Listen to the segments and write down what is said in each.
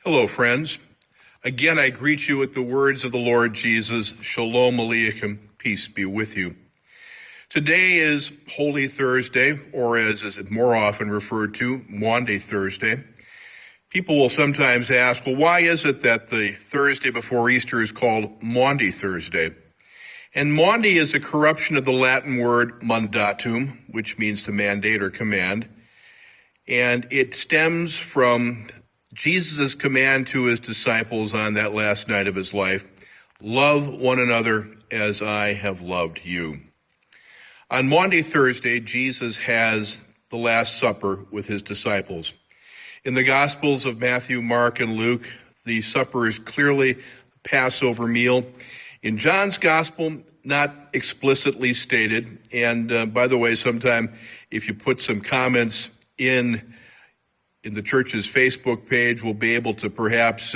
Hello, friends. Again, I greet you with the words of the Lord Jesus, Shalom Aleichem, peace be with you. Today is Holy Thursday, or as is more often referred to, Maundy Thursday. People will sometimes ask, well, why is it that the Thursday before Easter is called Maundy Thursday? And Maundy is a corruption of the Latin word mandatum, which means to mandate or command. And it stems from Jesus' command to his disciples on that last night of his life, love one another as I have loved you. On Maundy Thursday, Jesus has the Last Supper with his disciples. In the Gospels of Matthew, Mark, and Luke, the supper is clearly the Passover meal. In John's Gospel, not explicitly stated. And by the way, sometime if you put some comments in the church's Facebook page, we'll be able to perhaps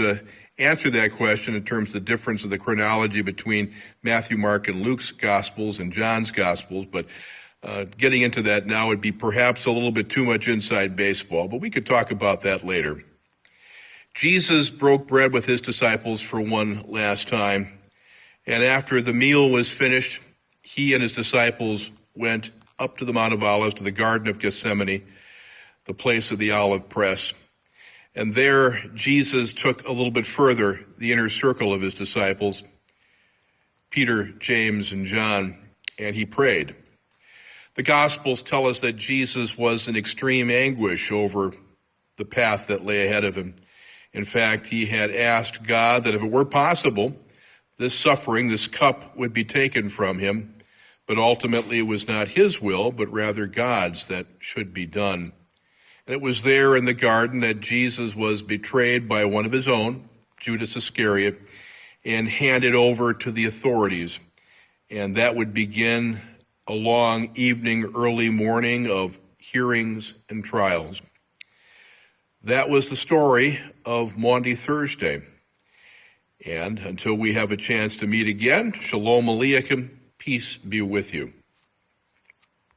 answer that question in terms of the difference of the chronology between Matthew, Mark, and Luke's Gospels and John's Gospels. But getting into that now would be perhaps a little bit too much inside baseball, but we could talk about that later. Jesus broke bread with his disciples for one last time, and after the meal was finished, he and his disciples went up to the Mount of Olives, to the Garden of Gethsemane, the place of the olive press. And there, Jesus took a little bit further the inner circle of his disciples, Peter, James, and John, and he prayed. The Gospels tell us that Jesus was in extreme anguish over the path that lay ahead of him. In fact, he had asked God that if it were possible, this suffering, this cup would be taken from him, but ultimately it was not his will, but rather God's that should be done. And it was there in the garden that Jesus was betrayed by one of his own, Judas Iscariot, and handed over to the authorities. And that would begin a long evening, early morning of hearings and trials. That was the story of Maundy Thursday. And until we have a chance to meet again, Shalom Aleichem, peace be with you.